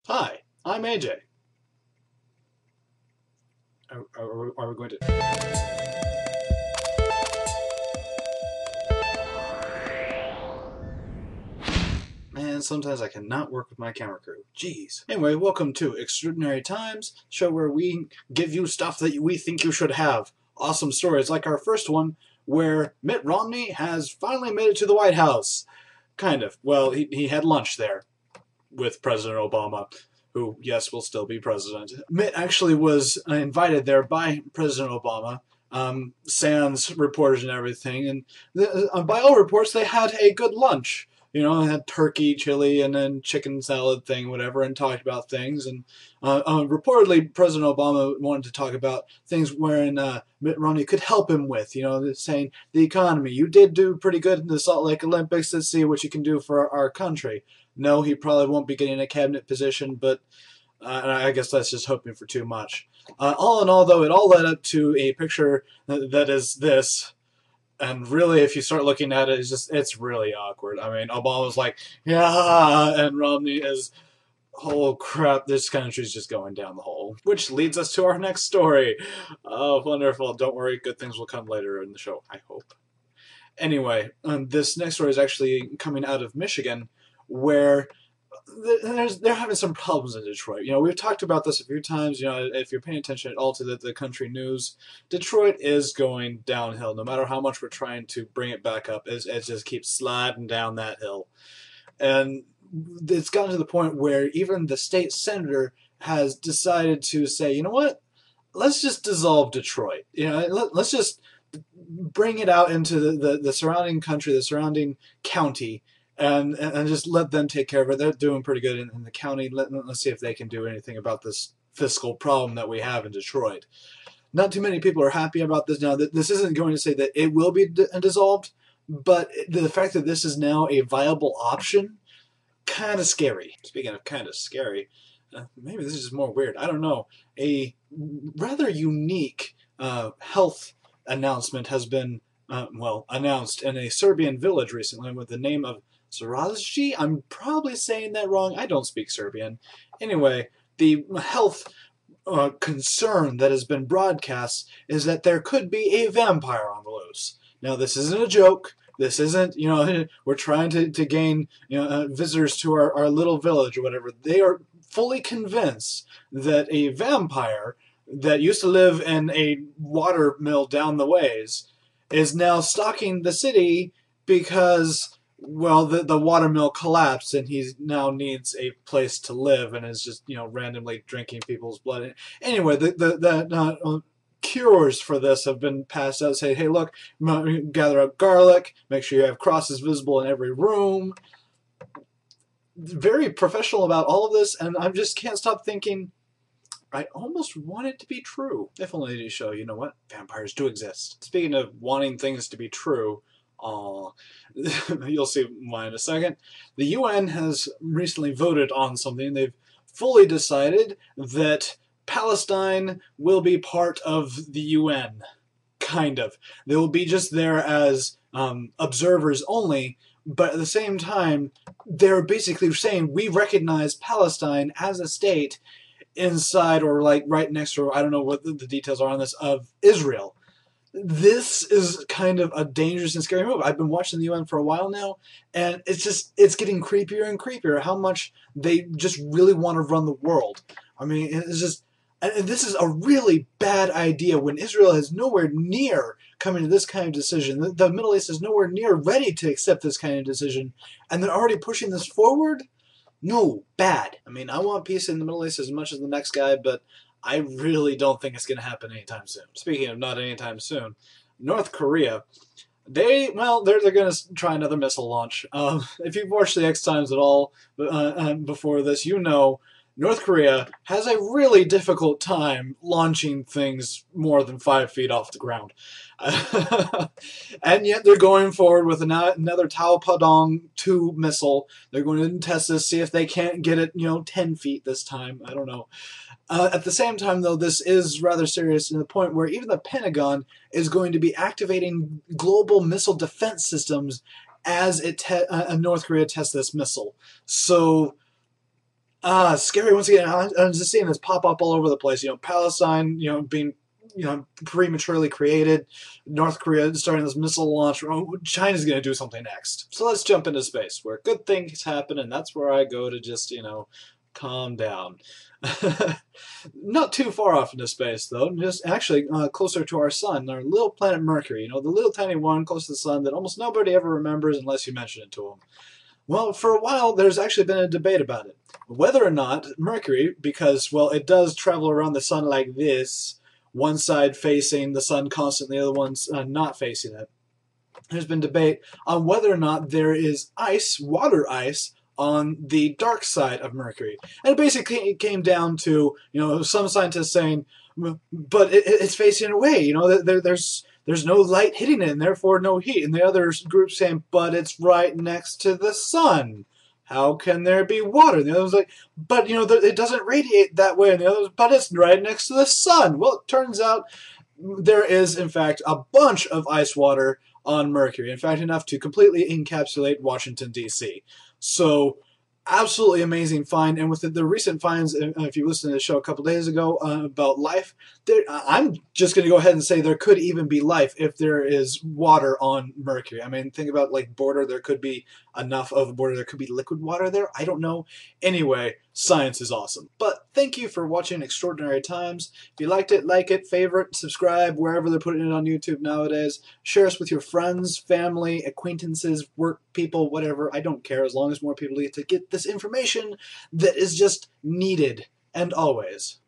Hi, I'm AJ. Are we going to... Man, sometimes I cannot work with my camera crew. Jeez. Anyway, welcome to Extraordinary Times, show where we give you stuff that we think you should have. Awesome stories, like our first one, where Mitt Romney has finally made it to the White House. Kind of. Well, he had lunch there with President Obama, who, yes, will still be president. Mitt actually was invited there by President Obama, sans reporters and everything, and by all reports, they had a good lunch. You know, they had turkey, chili, and then chicken salad thing, whatever, and talked about things. And reportedly, President Obama wanted to talk about things wherein Mitt Romney could help him with. You know, saying the economy. You did do pretty good in the Salt Lake Olympics. Let's see what you can do for our country. No, he probably won't be getting a cabinet position, but I guess that's just hoping for too much. All in all, though, it all led up to a picture that is this. And really, if you start looking at it, it's really awkward. I mean, Obama's like, yeah, and Romney is, oh crap, this country's just going down the hole. Which leads us to our next story. Oh, wonderful. Don't worry, good things will come later in the show, I hope. Anyway, this next story is actually coming out of Michigan, where they're having some problems in Detroit. You know, we've talked about this a few times. You know, if you're paying attention at all to the country news, Detroit is going downhill. No matter how much we're trying to bring it back up, it just keeps sliding down that hill. And it's gotten to the point where even the state senator has decided to say, you know what, let's just dissolve Detroit. You know, let's just bring it out into the surrounding country, the surrounding county, and just let them take care of it. They're doing pretty good in the county. Let's see if they can do anything about this fiscal problem that we have in Detroit. Not too many people are happy about this now. This isn't going to say that it will be dissolved, but the fact that this is now a viable option, kind of scary. Speaking of kind of scary, maybe this is just more weird. I don't know. A rather unique health announcement has been announced in a Serbian village recently with the name of Zaraji. I'm probably saying that wrong. I don't speak Serbian. Anyway, the health concern that has been broadcast is that there could be a vampire on the loose. Now, this isn't a joke. This isn't, you know, we're trying to gain, you know, visitors to our little village or whatever. They are fully convinced that a vampire that used to live in a water mill down the ways is now stalking the city because, well, the water mill collapsed and he now needs a place to live and is just, you know, randomly drinking people's blood. Anyway, the cures for this have been passed out. Say, hey, look, gather up garlic, make sure you have crosses visible in every room. Very professional about all of this, and I just can't stop thinking, I almost want it to be true. If only to show, you know what, vampires do exist. Speaking of wanting things to be true, you'll see why in a second. The UN has recently voted on something. They've fully decided that Palestine will be part of the UN. Kind of. They will be just there as observers only, but at the same time, they're basically saying we recognize Palestine as a state inside or like right next to, I don't know what the details are on this, of Israel. This is kind of a dangerous and scary move. I've been watching the UN for a while now, and it's getting creepier and creepier how much they just really want to run the world. I mean, it's just, and this is a really bad idea when Israel is nowhere near coming to this kind of decision. The Middle East is nowhere near ready to accept this kind of decision, and they're already pushing this forward? No, bad. I mean, I want peace in the Middle East as much as the next guy, but I really don't think it's going to happen anytime soon. Speaking of not anytime soon, North Korea, they're going to try another missile launch. If you've watched the X-Times at all before this, you know North Korea has a really difficult time launching things more than 5 feet off the ground. And yet they're going forward with another Tao Padong 2 missile. They're going to test this, see if they can't get it, you know, 10 feet this time. I don't know. At the same time, though, this is rather serious to the point where even the Pentagon is going to be activating global missile defense systems as North Korea tests this missile. So Scary once again. I'm just seeing this pop up all over the place. Palestine, being, prematurely created. North Korea starting this missile launch. Oh, China's going to do something next. So let's jump into space, where good things happen, and that's where I go to just, calm down. Not too far off into space, though. Just actually closer to our sun, our little planet Mercury. The little tiny one close to the sun that almost nobody ever remembers unless you mention it to them. Well, for a while, there's actually been a debate about it. Whether or not Mercury, because, well, it does travel around the sun like this, one side facing the sun constantly, the other one's not facing it. There's been debate on whether or not there is ice, water ice, on the dark side of Mercury. And it basically came down to, some scientists saying, but it's facing away, there's no light hitting it, and therefore no heat. And the other group saying, but it's right next to the sun. How can there be water? And the other was like, but, it doesn't radiate that way. And the other was, but it's right next to the sun. Well, it turns out there is, in fact, a bunch of ice water on Mercury. In fact, enough to completely encapsulate Washington, D.C. So, absolutely amazing find. And with the recent finds, if you listened to the show a couple days ago about life, I'm just going to go ahead and say there could even be life if there is water on Mercury. I mean, think about like border. There could be enough of a border. There could be liquid water there. I don't know. Anyway, science is awesome. But thank you for watching Extraordinary Times. If you liked it, like it, favorite, subscribe, wherever they're putting it on YouTube nowadays. Share us with your friends, family, acquaintances, work people, whatever. I don't care, as long as more people get to get this information that is just needed, and always.